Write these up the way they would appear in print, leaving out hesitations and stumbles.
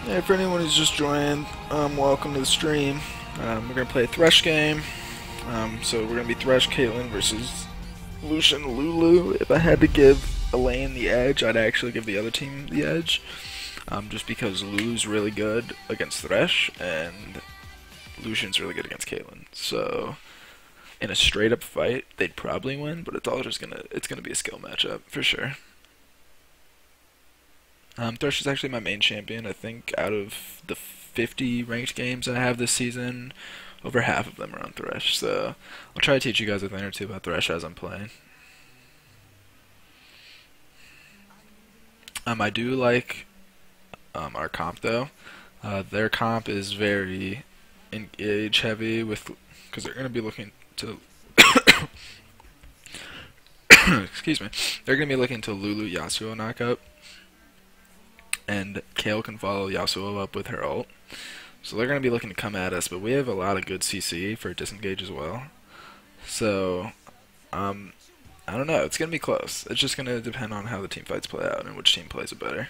Hey, for anyone who's just joined, welcome to the stream. We're gonna play a Thresh game. So we're gonna be Thresh, Caitlyn versus Lucian, Lulu. If I had to give a lane the edge, I'd actually give the other team the edge. Just because Lulu's really good against Thresh and Lucian's really good against Caitlyn. So in a straight up fight, they'd probably win, but it's gonna be a skill matchup for sure. Thresh is actually my main champion. I think out of the 50 ranked games I have this season, over half of them are on Thresh. So I'll try to teach you guys a thing or two about Thresh as I'm playing. I do like our comp though. Their comp is very engage heavy because they're going to be looking to excuse me. They're going to be looking to Lulu Yasuo knockup. And Kayle can follow Yasuo up with her ult. So they're going to be looking to come at us, but we have a lot of good CC for disengage as well. So, I don't know. It's going to be close. It's just going to depend on how the team fights play out and which team plays it better.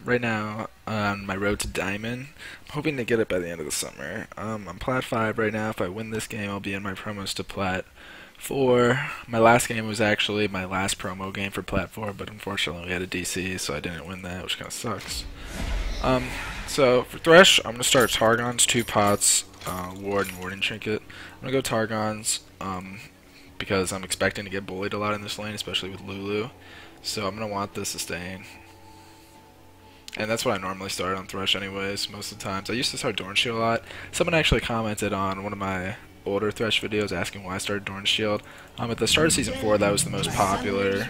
Right now, on my road to Diamond, I'm hoping to get it by the end of the summer. I'm Plat 5 right now. If I win this game, I'll be in my promos to Plat 4. My last game was actually my last promo game for Plat 4, but unfortunately we had a DC, so I didn't win that, which kind of sucks. So for Thresh, I'm going to start Targon's 2 pots, Ward and Warden Trinket. I'm going to go Targon's, because I'm expecting to get bullied a lot in this lane, especially with Lulu. So I'm going to want the sustain. And that's what I normally start on Thresh anyways, most of the times. I used to start Dorn Shield a lot. Someone actually commented on one of my older Thresh videos asking why I started Dorn Shield. At the start of Season 4, that was the most popular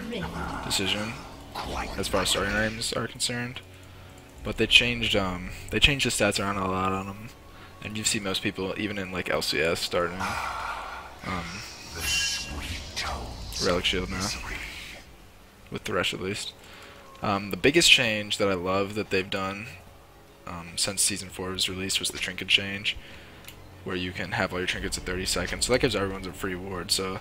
decision as far as starting names are concerned. But they changed the stats around a lot on them. And you see most people, even in like LCS, starting Relic Shield now. With Thresh at least. The biggest change that I love that they've done since Season 4 was released was the trinket change, where you can have all your trinkets at 30 seconds. So that gives everyone a free ward. So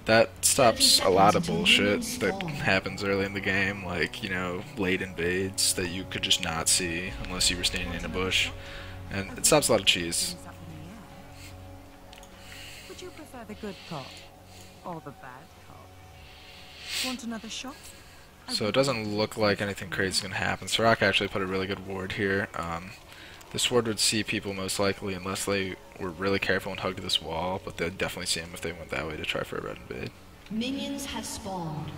that stops a lot of bullshit that happens early in the game, like, you know, late invades that you could just not see unless you were standing in a bush. And it stops a lot of cheese. Would you prefer the good cop or the bad cop? Want another shot? So it doesn't look like anything crazy is going to happen. Soraka actually put a really good ward here. This ward would see people most likely unless they were really careful and hugged this wall, but they'd definitely see him if they went that way to try for a red invade. Minions have spawned.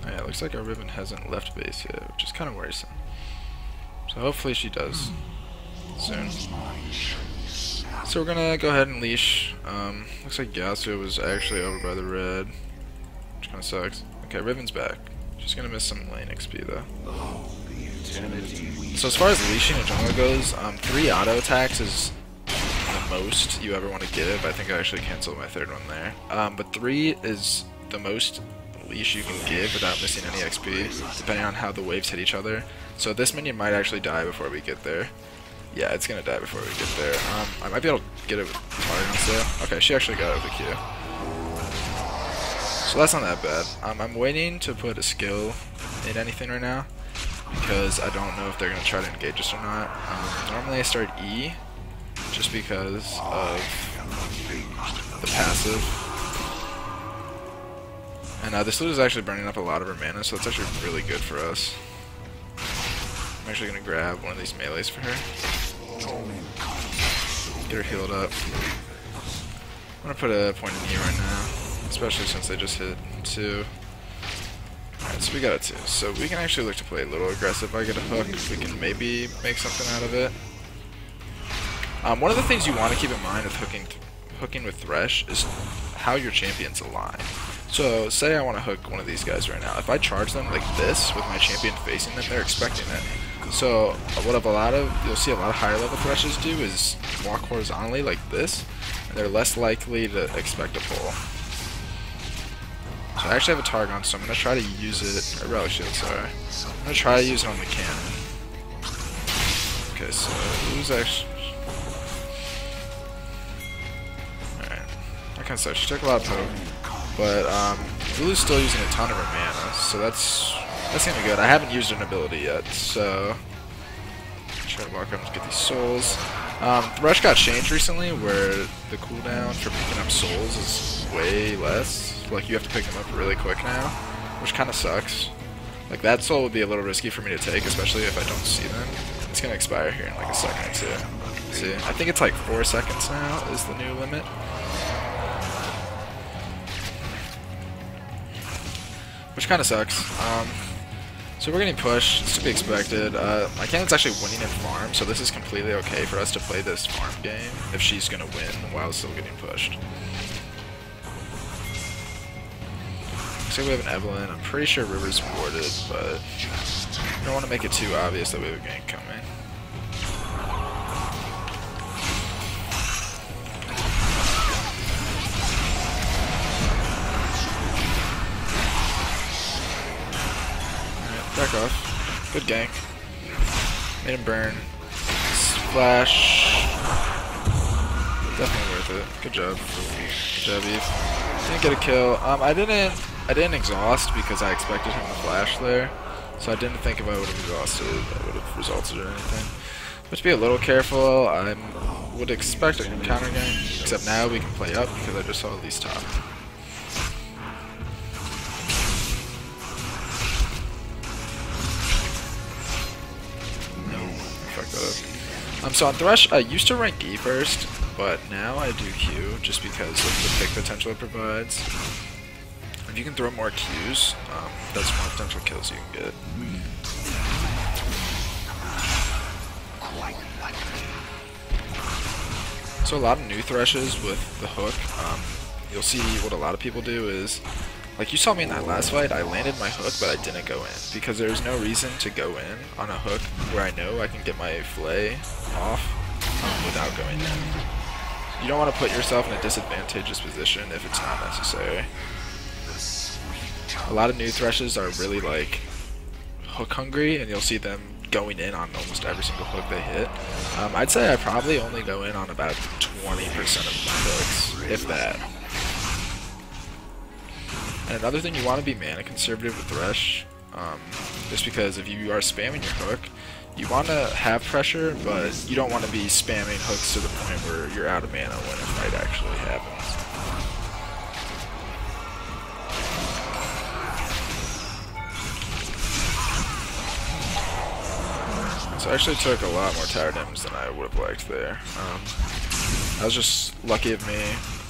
Oh, yeah, it looks like our Riven hasn't left base yet, which is kind of worrisome. So hopefully she does soon. So we're gonna go ahead and leash. Looks like Yasuo was actually over by the red, which kind of sucks. Okay, Riven's back. She's gonna miss some lane XP though. So as far as leashing in jungle goes, 3 auto attacks is the most you ever want to give. I think I actually canceled my 3rd one there. But 3 is the most leash you can give without missing any XP, depending on how the waves hit each other. So this minion might actually die before we get there. Yeah, it's gonna die before we get there. I might be able to get it with Targon still. Okay, she actually got it with a Q. So that's not that bad. I'm waiting to put a skill in anything right now, because I don't know if they're gonna try to engage us or not. Normally I start E, just because of the passive. And this loot is actually burning up a lot of her mana, so it's actually really good for us. I'm actually gonna grab one of these melees for her. Get her healed up. I'm gonna put a point in E right now, especially since they just hit 2. Alright, so we got a 2. So we can actually look to play a little aggressive. If I get a hook, we can maybe make something out of it. One of the things you want to keep in mind with hooking with Thresh is how your champions align. So say I want to hook one of these guys right now. If I charge them like this with my champion facing them, they're expecting it. So you'll see a lot of higher level Threshes do is walk horizontally like this, and they're less likely to expect a pull. So I actually have a Targon, so I'm gonna try to use it. Or Relic Shield, sorry. I'm gonna try to use it on the cannon. Okay, so who's actually? Alright. That kinda sucks. She took a lot of poke. But Lulu's still using a ton of her mana, so that's gonna be good. I haven't used an ability yet, so try to walk up and get these souls. Thresh got changed recently where the cooldown for picking up souls is way less. Like you have to pick them up really quick now, which kinda sucks. Like that soul would be a little risky for me to take, especially if I don't see them. It's gonna expire here in like a second or two. See, I think it's like 4 seconds now is the new limit. Which kinda sucks. So we're getting pushed. It's to be expected. My cannon's actually winning in farm, so this is completely okay for us to play this farm game if she's gonna win while still getting pushed. So we have an Evelyn. I'm pretty sure River's warded, but I don't want to make it too obvious that we have a gank coming. Back off. Good gank. Made him burn. Splash. Definitely worth it. Good job. Good job, Eve. Didn't get a kill. I didn't exhaust because I expected him to flash there. So I didn't think if I would have exhausted, that would have resulted in anything. But to be a little careful, I would expect a counter gank. Except now we can play up because I just saw at least top. So on Thresh, I used to rank E first, but now I do Q just because of the pick potential it provides. If you can throw more Qs, that's more potential kills you can get. So a lot of new Threshes with the hook, you'll see what a lot of people do is, like you saw me in that last fight, I landed my hook but I didn't go in, because there's no reason to go in on a hook where I know I can get my flay off without going in. You don't want to put yourself in a disadvantageous position if it's not necessary. A lot of new Threshes are really like hook hungry, and you'll see them going in on almost every single hook they hit. I'd say I probably only go in on about 20% of my hooks, if that. And another thing, you want to be mana conservative with Thresh, just because if you are spamming your hook, you want to have pressure, but you don't want to be spamming hooks to the point where you're out of mana when a fight actually happens. So I actually took a lot more tower damage than I would have liked there. That was just lucky of me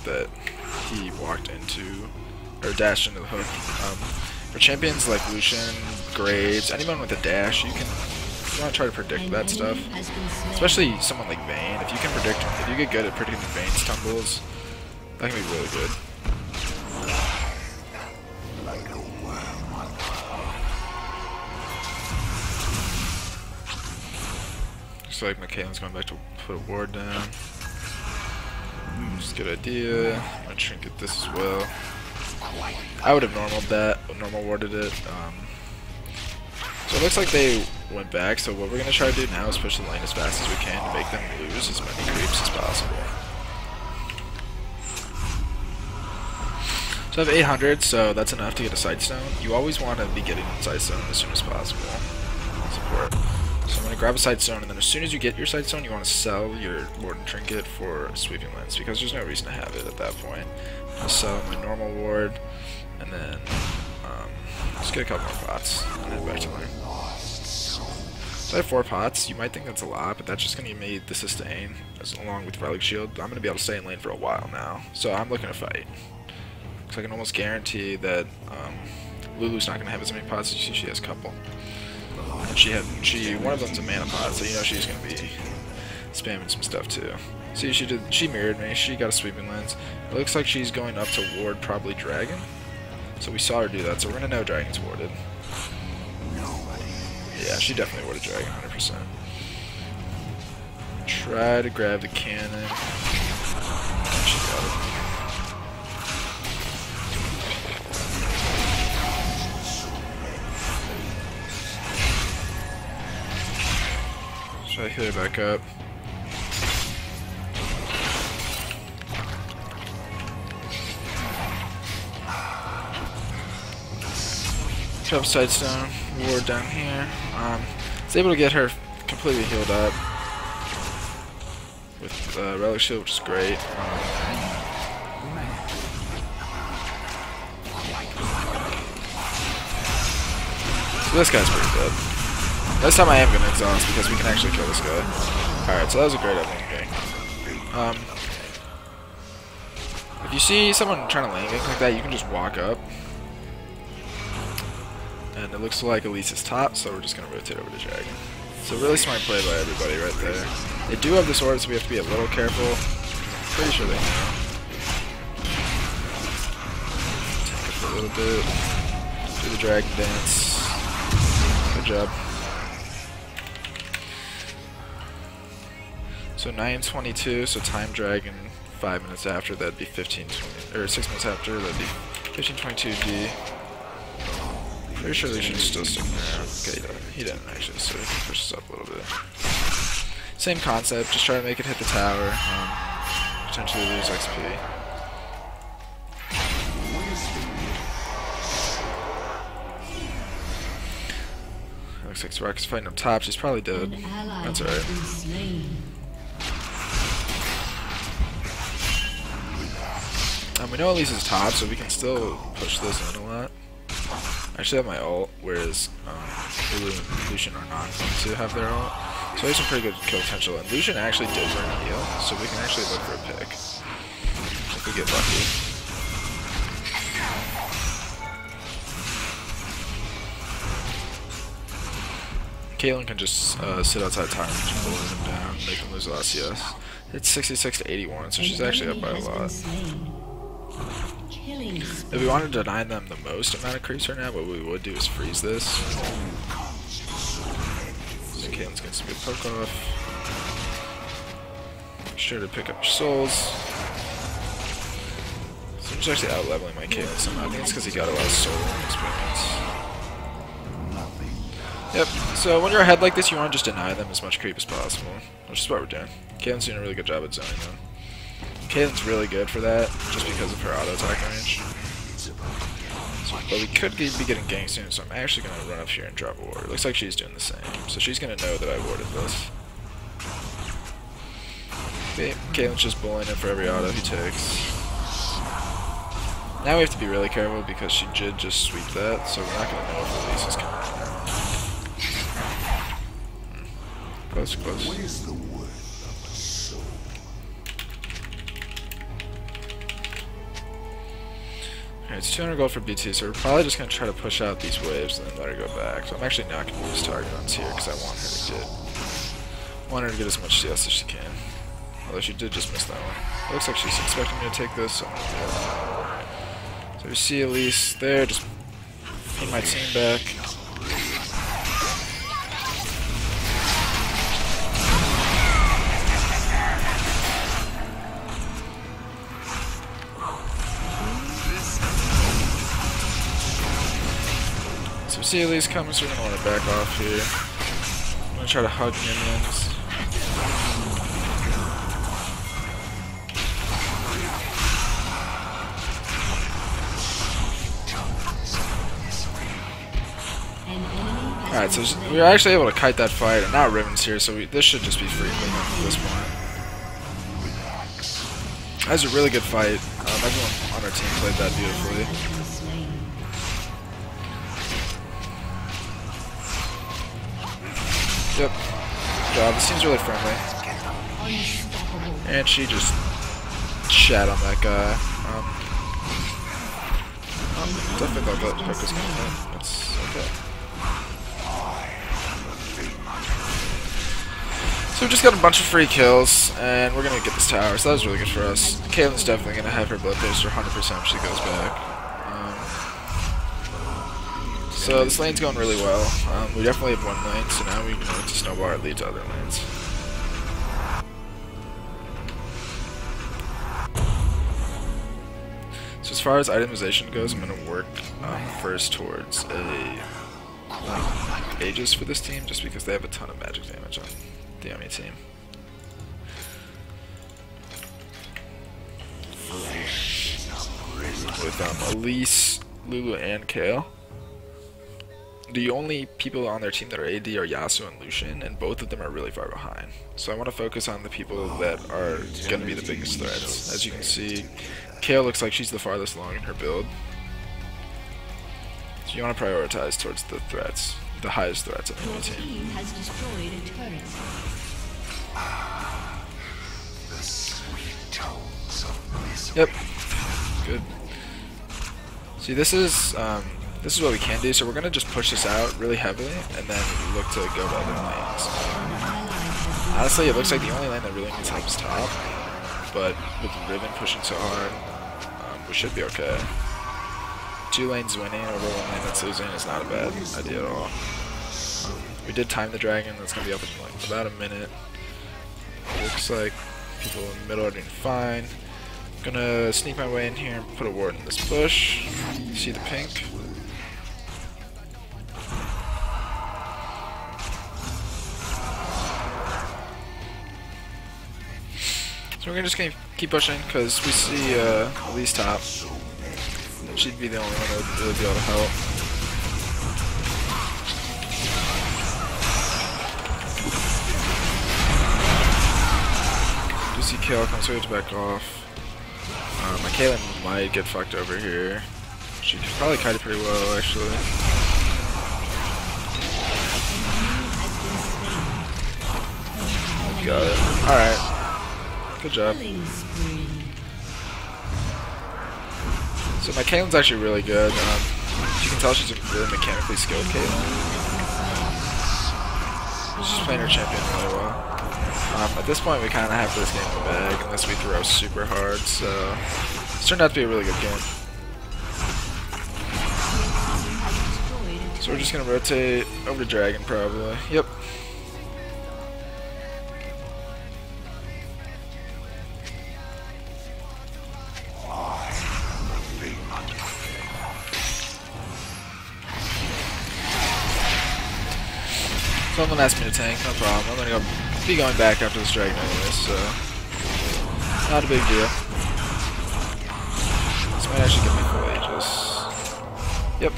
that he walked into, or dashed into the hook. For champions like Lucian, Graves, anyone with a dash, you want to try to predict that stuff. Especially someone like Vayne. If you can predict, if you get good at predicting Vayne's tumbles, that can be really good. Looks like Michaelin's going back to put a ward down. Just a good idea. I'm gonna trinket this as well. I would have normal warded it. So it looks like they went back, so what we're gonna try to do now is push the lane as fast as we can to make them lose as many creeps as possible. So I have 800, so that's enough to get a Sightstone. You always want to be getting a Sightstone as soon as possible. Support. So I'm going to grab a Sightstone, and then as soon as you get your Sightstone, you want to sell your Ward and Trinket for Sweeping Lens, because there's no reason to have it at that point. I'll sell my normal Ward, and then just get a couple more pots, and head back to lane. So I have 4 pots. You might think that's a lot, but that's just going to give me the sustain, along with Relic Shield. I'm going to be able to stay in lane for a while now, so I'm looking to fight. Because I can almost guarantee that Lulu's not going to have as many pots as she has a couple. And one of them's a mana pot, so you know she's gonna be spamming some stuff too. See, she mirrored me. She got a Sweeping Lens. It looks like she's going up to ward probably Dragon. So we saw her do that, so we're gonna know Dragon's warded. Yeah, she definitely warded Dragon, 100%. Try to grab the cannon. She got it. Try to heal her back up. Drop Sidestone, ward down here. It's able to get her completely healed up with Relic Shield, which is great. So this guy's pretty good. This time I am going to exhaust because we can actually kill this guy. Alright, so that was a great opening game. If you see someone trying to lane gank like that, you can just walk up. And it looks like Elise is top, so we're just going to rotate over to Dragon. So really smart play by everybody right there. They do have this orb, so we have to be a little careful. I'm pretty sure they know. Tank it for a little bit. Do the Dragon Dance. Good job. So 9:22, so time Dragon 5 minutes after, that'd be 15:20, or 6 minutes after, that'd be 15:22 D. Pretty sure they should still stick around. Okay, he didn't actually, so he can push this up a little bit. Same concept, just try to make it hit the tower, potentially lose XP. Looks like Soraka's fighting up top, she's probably dead. That's alright. We know Elise is top, so we can still push this in a lot. I actually have my ult, whereas Lulu and Lucian are not going to have their ult. So we have some pretty good kill potential. And Lucian actually did burn a heal, so we can actually look for a pick. If we get lucky. Caitlyn can just sit outside time and pull him down, make him lose the last CS. It's 66 to 81, so she's actually up by a lot. If we want to deny them the most amount of creeps right now, what we would do is freeze this. So Caitlyn's gonna speed poke off. Make sure to pick up your souls. So I'm just actually out leveling my Caitlyn somehow. I think it's because he got a lot of soul experience. Yep, so when you're ahead like this, you want to just deny them as much creep as possible. Which is what we're doing. Caitlyn's doing a really good job at zoning them. Caitlyn's really good for that, just because of her auto attack range. But we could be getting ganked soon, so I'm actually going to run up here and drop a ward. It looks like she's doing the same, so she's going to know that I warded this. Okay, Caitlyn's just bullying him for every auto he takes. Now we have to be really careful because she did just sweep that, so we're not going to know if Elise is coming in now. Close, close. Alright, it's 200 gold for BT, so we're probably just going to try to push out these waves and then let her go back. So I'm actually not going to use target on Tyr because I want her to get as much CS as she can. Although she did just miss that one. It looks like she's expecting me to take this, so I'm going to do it. So we see Elise there, just put my team back. So we see Elise coming, so we're going to want to back off here. I'm going to try to hug minions. Alright, so we were actually able to kite that fight, and now Riven's here, so this should just be free clean at this point. That was a really good fight. Everyone on our team played that beautifully. Yep. Good job. This team's really friendly. And she just shat on that guy. Definitely thought that hook was gonna hit. That's okay. So we just got a bunch of free kills, and we're gonna get this tower, so that was really good for us. Caitlyn's definitely gonna have her bloodthirster 100% if she goes back. So this lane's going really well. We definitely have one lane, so now we can to snowball our lead to other lanes. So as far as itemization goes, I'm gonna work first towards a Aegis for this team, just because they have a ton of magic damage on the enemy team. With Elise, Lulu, and Kale. The only people on their team that are AD are Yasuo and Lucian, and both of them are really far behind. So I want to focus on the people that are going to be the biggest threats. As you can see, Kale looks like she's the farthest along in her build. So you want to prioritize towards the threats, the highest threats on the enemy team. Team has destroyed a turret. Yep. Good. See, this is what we can do. So we're gonna just push this out really heavily, and then look to go to other lanes. Honestly, it looks like the only lane that really needs help is top. But with Riven pushing so hard, we should be okay. 2 lanes winning over 1 lane that's losing is not a bad idea at all. We did time the dragon. That's gonna be up in like about a minute. Looks like people in the middle are doing fine. Gonna sneak my way in here and put a ward in this bush. See the pink? So we're just gonna keep pushing because we see Elise top. She'd be the only one that would really be able to help. You see Kale comes so we have to back off. My Caitlyn might get fucked over here. She could probably kite it pretty well, actually. Got it. Alright. Good job. So my Caitlyn's actually really good. You can tell she's a really mechanically skilled Caitlyn. She's playing her champion really well. At this point, we kind of have this game in the bag, unless we throw super hard, so it's turned out to be a really good game. So we're just going to rotate over to Dragon, probably. Yep. Someone asked me to tank, no problem. I'm going to be going back after this dragon anyway, so not a big deal. This might actually give me full Aegis. Yep.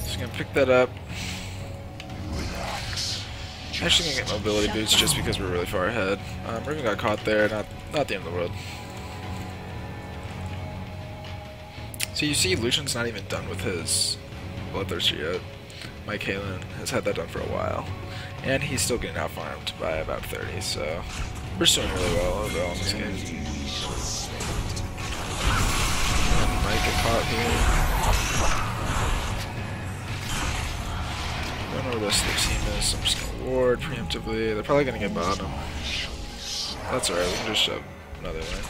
Just gonna pick that up. Actually gonna get mobility boots just because we're really far ahead. Riven got caught there, not the end of the world. So you see Lucian's not even done with his Bloodthirster yet. My Caitlyn has had that done for a while. And he's still getting out farmed by about 30, so we're just doing really well overall in this game. Might get caught here. Don't know where the rest of the team is, so I'm just gonna ward preemptively. They're probably gonna get bottom. That's alright, we can just shove another lane.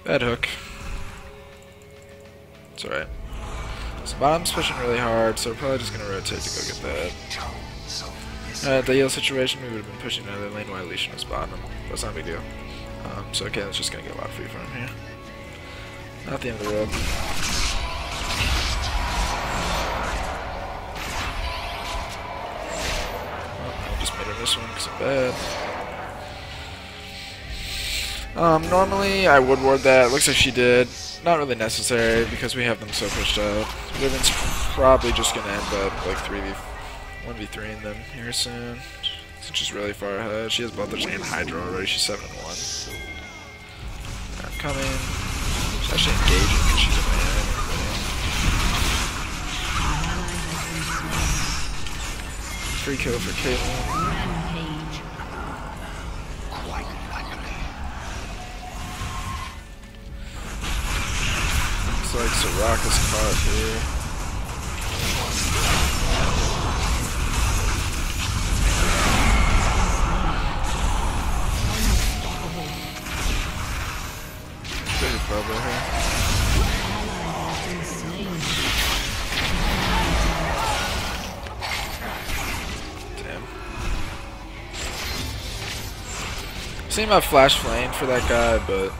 Bad hook. It's alright. So bottom's pushing really hard, so we're probably just gonna rotate to go get that. The heal situation, we would have been pushing another lane while Leishan was bottom. That's not a big deal. So okay, that's just gonna get a lot of free farm here. Not the end of the world. I just made her miss one because I'm bad. Normally I would ward that. Looks like she did. Not really necessary because we have them so pushed out. Riven's probably just gonna end up like 1v3 in them here soon. Since she's really far ahead. She has Bloodthirster and Hydra already. She's 7-1. I'm coming. She's actually engaging because she's a man. Free kill for Caitlyn. Looks like Soraka's caught here. Pretty bubble here. Seemed about flash flame for that guy, but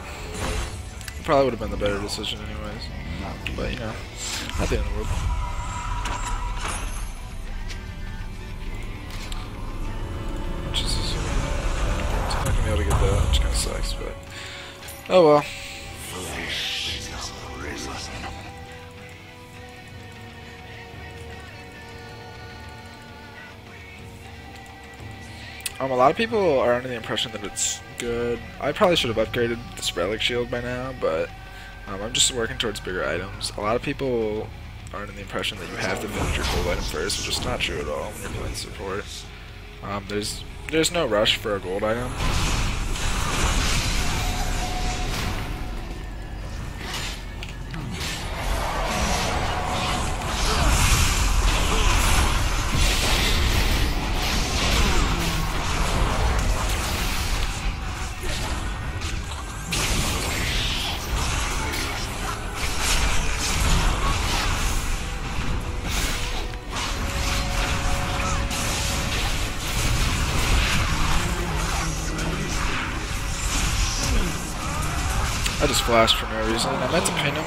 probably would have been the better decision anyways. But you know, not the end of the world. I'm not gonna be able to get that, which kinda sucks, but oh well. A lot of people are under the impression that it's good. I probably should have upgraded this relic shield by now, but I'm just working towards bigger items. A lot of people are under the impression that you have to finish your gold item first, which is not true at all when you're playing support. There's no rush for a gold item. I just flashed for no reason. I meant to pin him,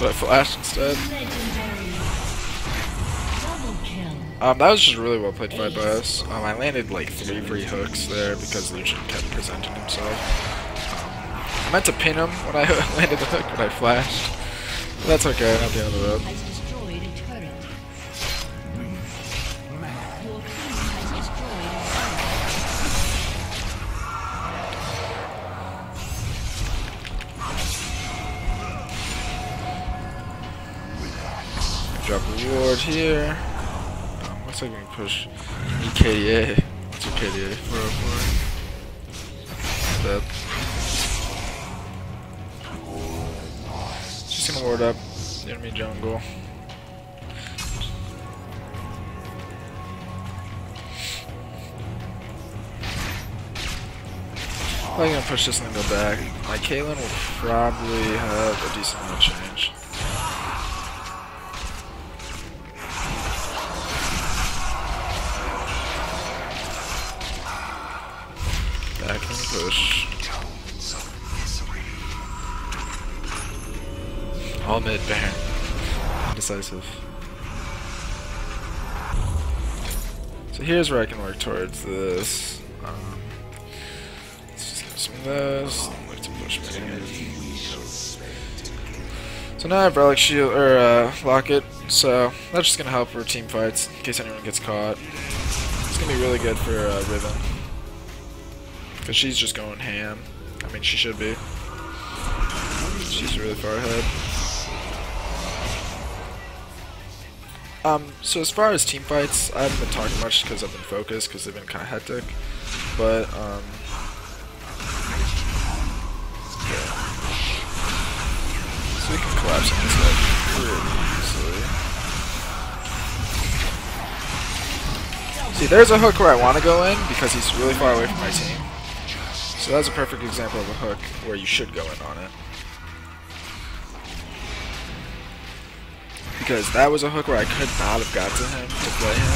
but I flashed instead. That was just a really well played fight by us. I landed like 3 free hooks there because Lucian kept presenting himself. I meant to pin him when I landed the hook, but I flashed. But that's okay, not the end of the road. Drop a ward here. Looks like we can push EKDA. What's your KDA? 404. Dead. Just gonna ward up the enemy jungle. Probably gonna push this and then go back. My Caitlyn will probably have a decent amount of change. Back and push. All mid Baron. Indecisive. So here's where I can work towards this. Let's just get some of this. I'd like to push mid again. So now I have Relic Shield or Locket, so that's just gonna help for team fights in case anyone gets caught. It's gonna be really good for Riven. Because she's just going ham. I mean, she should be. She's really far ahead. So as far as team fights, I haven't been talking much because I've been focused because they've been kind of hectic. But, yeah. So we can collapse on this guy pretty easily. See, there's a hook where I want to go in because he's really far away from my team. So that's a perfect example of a hook where you should go in on it. Because that was a hook where I could not have got to him to play him,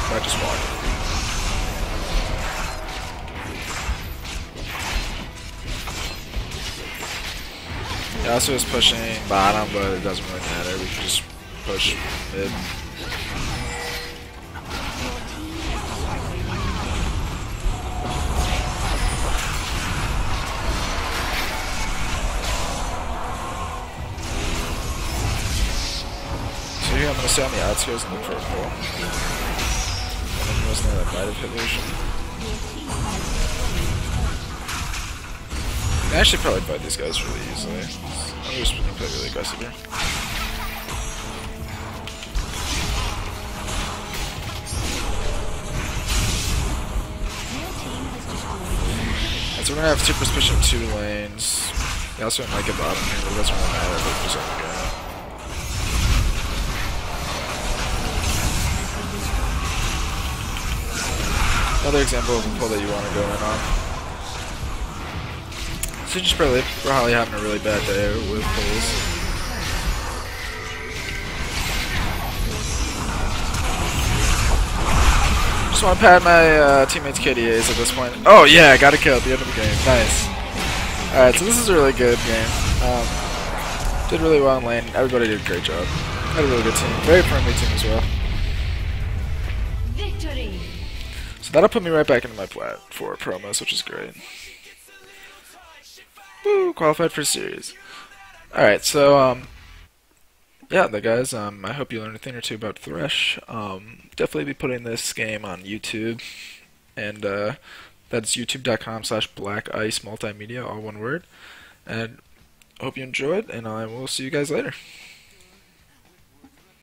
but I just walked in. He also is pushing bottom, but it doesn't really matter. We can just push mid. I'm gonna stay on the outskirts and look for a pull. And then he wasn't there, that might have hit Lucian. I actually probably fight these guys really easily. I'm just gonna play really aggressive here. And so we're gonna have super pushing 2 lanes. They also might get bottom here, but it doesn't really matter. They're just gonna go. Another example of a pull that you want to go in on. So just probably having a really bad day with pulls. Just just want to pat my teammates' KDAs at this point. Oh yeah, I got a kill at the end of the game. Nice. Alright, so this is a really good game. Did really well in lane. Everybody did a great job. Had a really good team. Very friendly team as well. Victory. So that'll put me right back into my Plat for promos, which is great. Woo! Qualified for series. Alright, so, yeah, guys, I hope you learned a thing or two about Thresh. Definitely be putting this game on YouTube, and that's youtube.com/blackice multimedia, all one word. And hope you enjoyed, and I will see you guys later.